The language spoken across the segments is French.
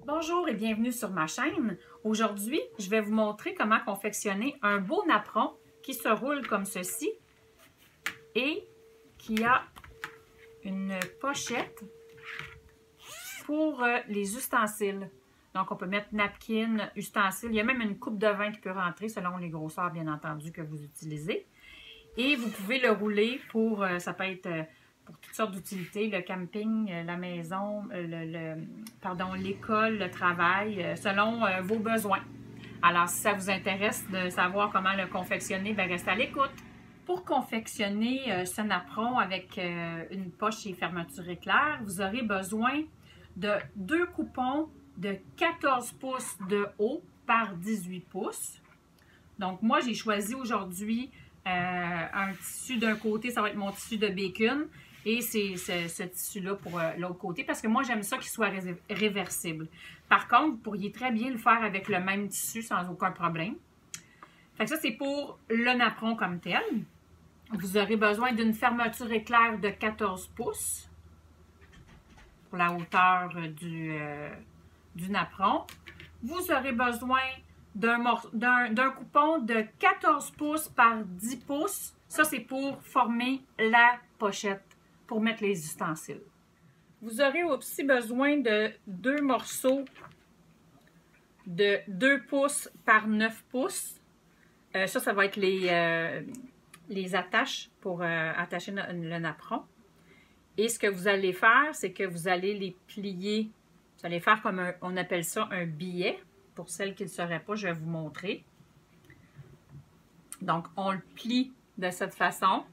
Bonjour et bienvenue sur ma chaîne. Aujourd'hui, je vais vous montrer comment confectionner un beau napperon qui se roule comme ceci et qui a une pochette pour les ustensiles. Donc, on peut mettre napkin, ustensiles. Il y a même une coupe de vin qui peut rentrer selon les grosseurs, bien entendu, que vous utilisez. Et vous pouvez le rouler pour, ça peut être pour toutes sortes d'utilités, le camping, la maison, l'école, le travail, selon vos besoins. Alors, si ça vous intéresse de savoir comment le confectionner, bien, restez à l'écoute. Pour confectionner ce napperon avec une poche et fermeture éclair, vous aurez besoin de 2 coupons de 14 pouces de haut par 18 pouces. Donc, moi, j'ai choisi aujourd'hui un tissu d'un côté, ça va être mon tissu de bacon, et c'est ce tissu-là pour l'autre côté, parce que moi, j'aime ça qu'il soit réversible. Par contre, vous pourriez très bien le faire avec le même tissu sans aucun problème. Fait que ça, c'est pour le napperon comme tel. Vous aurez besoin d'une fermeture éclair de 14 pouces pour la hauteur du napperon. Vous aurez besoin d'un coupon de 14 pouces par 10 pouces. Ça, c'est pour former la pochette, pour mettre les ustensiles. Vous aurez aussi besoin de 2 morceaux de 2 pouces par 9 pouces. Ça va être les attaches pour attacher le napperon. Et ce que vous allez faire, c'est que vous allez les plier. Vous allez faire comme on appelle ça un billet. Pour celles qui ne le sauraient pas, je vais vous montrer. Donc, on le plie de cette façon.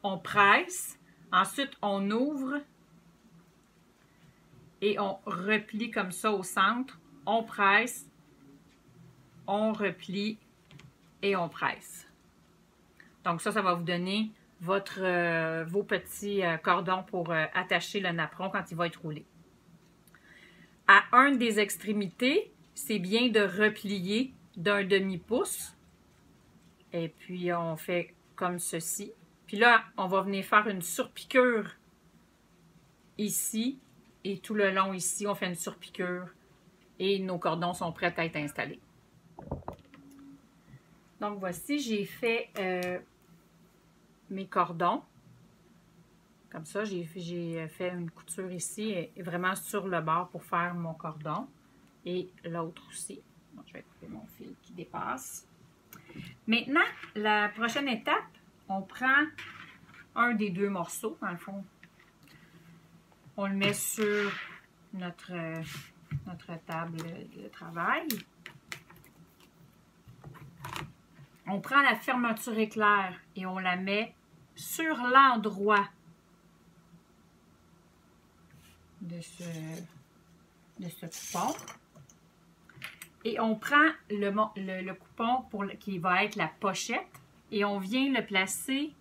On presse. Ensuite, on ouvre. Et on replie comme ça au centre. On presse. On replie. Et on presse. Donc, ça va vous donner vos petits cordons pour attacher le napperon quand il va être roulé. À un des extrémités, c'est bien de replier d'un demi-pouce. Et puis, on fait comme ceci. Puis là, on va venir faire une surpiqûre ici. Et tout le long ici, on fait une surpiqûre. Et nos cordons sont prêts à être installés. Donc, voici, j'ai fait mes cordons. Comme ça, j'ai fait une couture ici et vraiment sur le bord pour faire mon cordon. Et l'autre aussi. Bon, je vais couper mon fil qui dépasse. Maintenant, la prochaine étape, on prend un des 2 morceaux, dans le fond. On le met sur notre table de travail. On prend la fermeture éclair et on la met sur l'endroit de ce coupon. Et on prend le coupon qui va être la pochette et on vient le placer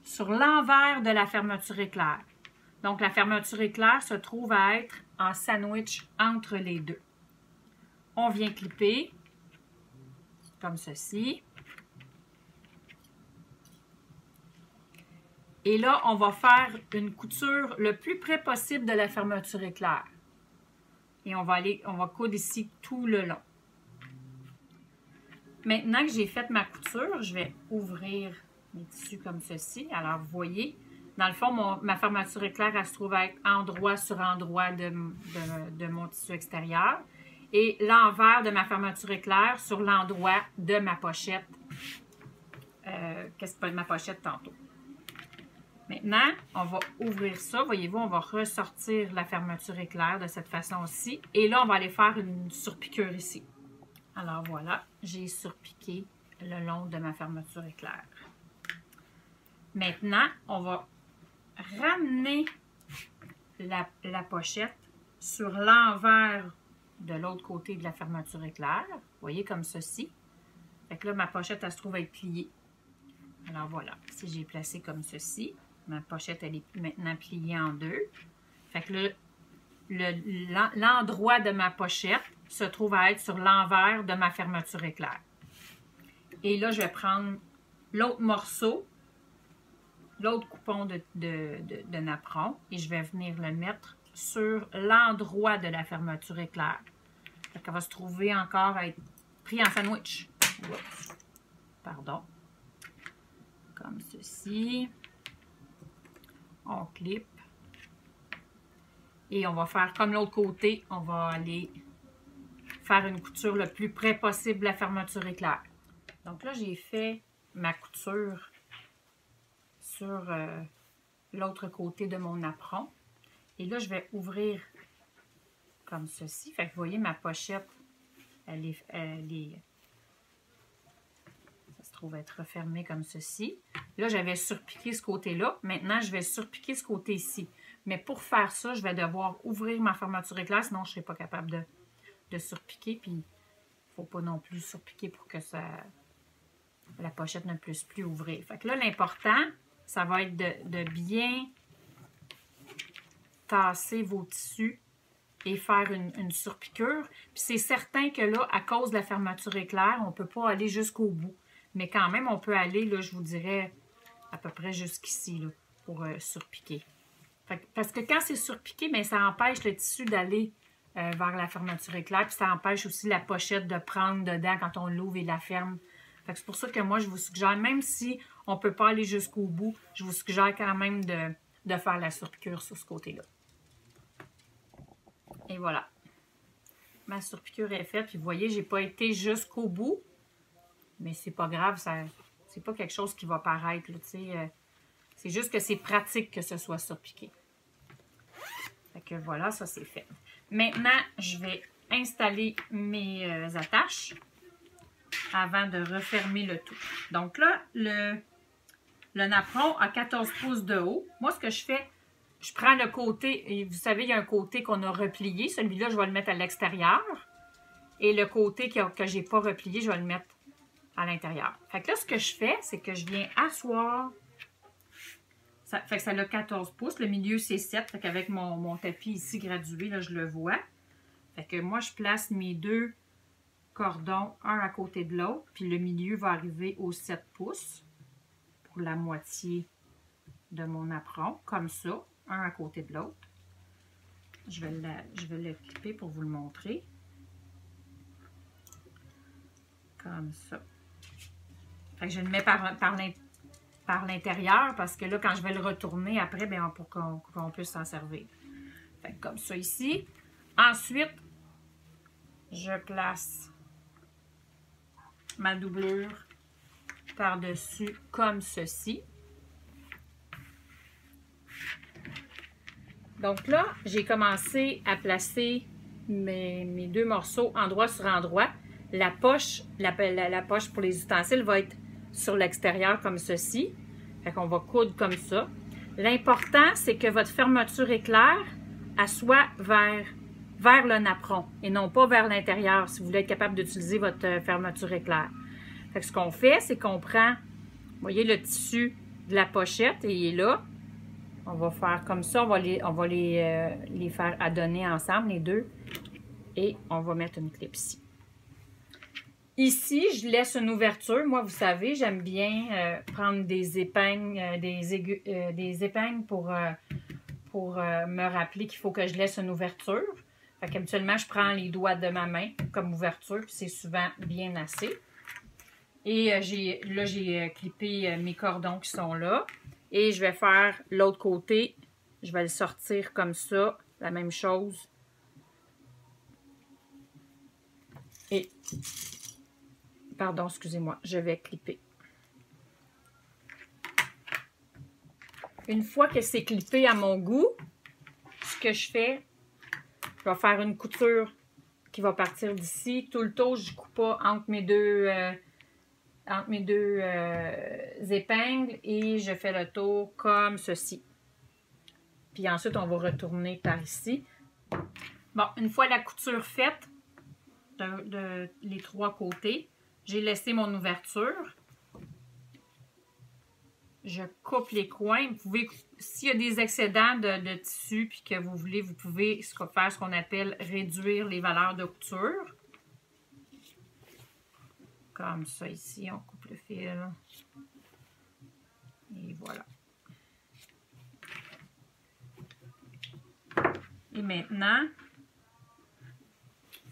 sur l'envers de la fermeture éclair. Donc, la fermeture éclair se trouve à être en sandwich entre les deux. On vient clipper comme ceci. Et là, on va faire une couture le plus près possible de la fermeture éclair. Et on va coudre ici tout le long. Maintenant que j'ai fait ma couture, je vais ouvrir mes tissus comme ceci. Alors, vous voyez, dans le fond, ma fermeture éclair, elle se trouve à être endroit sur endroit de mon tissu extérieur. Et l'envers de ma fermeture éclair sur l'endroit de ma pochette. Qu'est-ce que c'est ma pochette tantôt? Maintenant, on va ouvrir ça. Voyez-vous, on va ressortir la fermeture éclair de cette façon-ci. Et là, on va aller faire une surpiqûre ici. Alors voilà, j'ai surpiqué le long de ma fermeture éclair. Maintenant, on va ramener la pochette sur l'envers de l'autre côté de la fermeture éclair. Vous voyez, comme ceci. Fait que là, ma pochette, elle se trouve à être pliée. Alors voilà, si j'ai placé comme ceci, ma pochette, elle est maintenant pliée en 2. Fait que l'endroit de ma pochette se trouve à être sur l'envers de ma fermeture éclair. Et là, je vais prendre l'autre morceau, l'autre coupon de napperon, et je vais venir le mettre sur l'endroit de la fermeture éclair. Elle va se trouver encore à être pris en sandwich. Oups. Pardon. Comme ceci. On clip. Et on va faire comme l'autre côté. On va aller faire une couture le plus près possible de la fermeture éclair. Donc là, j'ai fait ma couture sur l'autre côté de mon apron. Et là, je vais ouvrir comme ceci. Fait que vous voyez, ma pochette, ça se trouve être refermée comme ceci. Là, j'avais surpiqué ce côté-là. Maintenant, je vais surpiquer ce côté-ci. Mais pour faire ça, je vais devoir ouvrir ma fermeture éclair, sinon je ne serai pas capable de surpiquer. Puis, il ne faut pas non plus surpiquer pour que la pochette ne puisse plus ouvrir. Fait que là, l'important, ça va être de bien tasser vos tissus et faire une surpiqûre. Puis c'est certain que là, à cause de la fermeture éclair, on ne peut pas aller jusqu'au bout. Mais quand même, on peut aller, là, je vous dirais, à peu près jusqu'ici, là, pour surpiquer. Parce que quand c'est surpiqué, bien, ça empêche le tissu d'aller vers la fermeture éclair. Puis ça empêche aussi la pochette de prendre dedans quand on l'ouvre et la ferme. C'est pour ça que moi, je vous suggère, même si on ne peut pas aller jusqu'au bout, je vous suggère quand même de faire la surpiqûre sur ce côté-là. Et voilà. Ma surpiqûre est faite. Puis vous voyez, je n'ai pas été jusqu'au bout. Mais c'est pas grave, c'est pas quelque chose qui va paraître. C'est juste que c'est pratique que ce soit surpiqué. Fait que voilà, ça c'est fait. Maintenant, je vais installer mes attaches avant de refermer le tout. Donc là, le napperon a 14 pouces de haut. Moi, ce que je fais, je prends le côté, et vous savez, il y a un côté qu'on a replié. Celui-là, je vais le mettre à l'extérieur. Et le côté que je n'ai pas replié, je vais le mettre à l'intérieur. Fait que là, ce que je fais, c'est que je viens asseoir. Ça fait que ça a 14 pouces. Le milieu, c'est 7. Fait qu'avec mon tapis ici gradué, là, je le vois. Fait que moi, je place mes deux cordons, un à côté de l'autre. Puis le milieu va arriver aux 7 pouces pour la moitié de mon apron. Comme ça, un à côté de l'autre. Je vais le clipper pour vous le montrer. Comme ça. Fait que je le mets par l'intérieur parce que là, quand je vais le retourner après, bien, pour qu'on puisse s'en servir. Fait que comme ça ici. Ensuite, je place ma doublure par-dessus comme ceci. Donc là, j'ai commencé à placer mes deux morceaux endroit sur endroit. La poche pour les ustensiles va être sur l'extérieur comme ceci. Fait qu'on va coudre comme ça. L'important, c'est que votre fermeture éclair, elle soit vers le napperon et non pas vers l'intérieur si vous voulez être capable d'utiliser votre fermeture éclair. Fait que ce qu'on fait, c'est qu'on prend, vous voyez le tissu de la pochette et il est là. On va faire comme ça, on va les faire adonner ensemble, les deux. Et on va mettre une clip ici. Ici, je laisse une ouverture. Moi, vous savez, j'aime bien prendre des épingles, des épingles pour me rappeler qu'il faut que je laisse une ouverture. Fait qu'habituellement, je prends les doigts de ma main comme ouverture, puis c'est souvent bien assez. Et là, j'ai clippé mes cordons qui sont là. Et je vais faire l'autre côté. Je vais le sortir comme ça, la même chose. Et... Pardon, excusez-moi, je vais clipper. Une fois que c'est clippé à mon goût, ce que je fais, je vais faire une couture qui va partir d'ici. Tout le tour, je ne coupe pas entre mes deux épingles et je fais le tour comme ceci. Puis ensuite, on va retourner par ici. Bon, une fois la couture faite de les trois côtés, j'ai laissé mon ouverture. Je coupe les coins. Vous pouvez, s'il y a des excédents de tissu puis que vous voulez, vous pouvez faire ce qu'on appelle réduire les valeurs de couture. Comme ça ici, on coupe le fil. Et voilà. Et maintenant,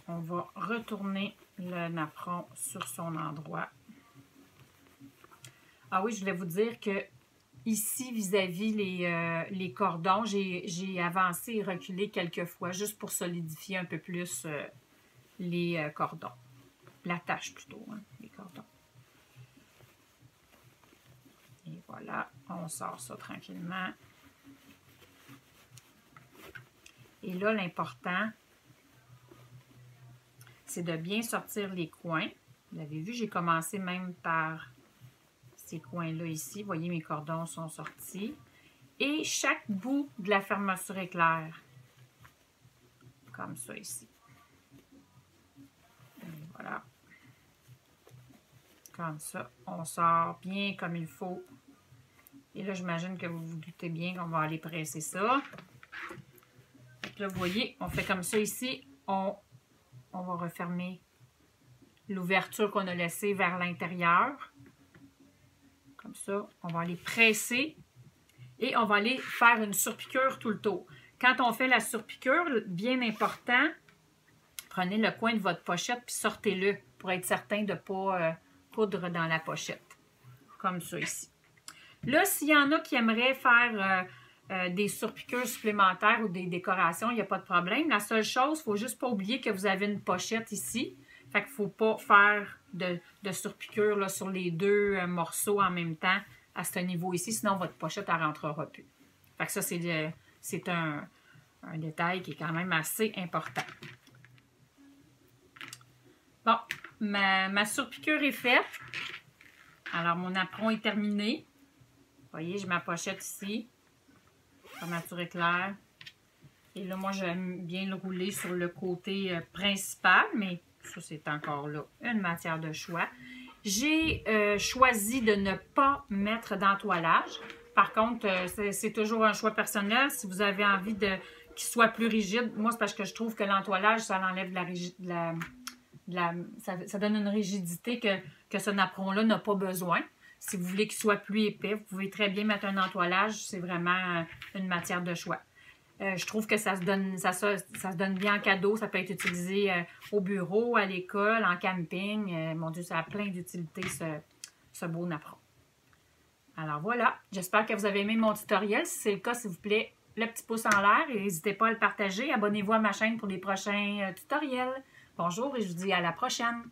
on va retourner le napperon sur son endroit. Ah oui, je voulais vous dire que ici, vis-à-vis les cordons, j'ai avancé et reculé quelques fois, juste pour solidifier un peu plus les cordons. L'attache plutôt, hein, les cordons. Et voilà, on sort ça tranquillement. Et là, l'important, c'est de bien sortir les coins. Vous l'avez vu, j'ai commencé même par ces coins-là ici. Vous voyez, mes cordons sont sortis. Et chaque bout de la fermeture éclair, comme ça ici. Et voilà. Comme ça, on sort bien comme il faut. Et là, j'imagine que vous vous doutez bien qu'on va aller presser ça. Là, vous voyez, on fait comme ça ici. On va refermer l'ouverture qu'on a laissée vers l'intérieur. Comme ça, on va aller presser et on va aller faire une surpiqûre tout le tour. Quand on fait la surpiqûre, bien important, prenez le coin de votre pochette puis sortez-le pour être certain de ne pas coudre dans la pochette. Comme ça ici. Là, s'il y en a qui aimeraient faire des surpiqûres supplémentaires ou des décorations, il n'y a pas de problème. La seule chose, il ne faut juste pas oublier que vous avez une pochette ici. Fait qu'il ne faut pas faire de surpiqûre là, sur les deux morceaux en même temps à ce niveau ici, sinon votre pochette ne rentrera plus. Fait que ça, c'est un détail qui est quand même assez important. Bon, ma surpiqûre est faite. Alors, mon apron est terminé. Vous voyez, j'ai ma pochette ici. Fermeture éclair. Et là, moi, j'aime bien le rouler sur le côté principal, mais ça, c'est encore là une matière de choix. J'ai choisi de ne pas mettre d'entoilage. Par contre, c'est toujours un choix personnel. Si vous avez envie qu'il soit plus rigide, moi, c'est parce que je trouve que l'entoilage, ça enlève ça donne une rigidité que ce napperon-là n'a pas besoin. Si vous voulez qu'il soit plus épais, vous pouvez très bien mettre un entoilage. C'est vraiment une matière de choix. Je trouve que ça se donne bien en cadeau. Ça peut être utilisé au bureau, à l'école, en camping. Mon Dieu, ça a plein d'utilités, ce beau napperon. Alors voilà, j'espère que vous avez aimé mon tutoriel. Si c'est le cas, s'il vous plaît, le petit pouce en l'air et n'hésitez pas à le partager. Abonnez-vous à ma chaîne pour les prochains tutoriels. Bonjour et je vous dis à la prochaine.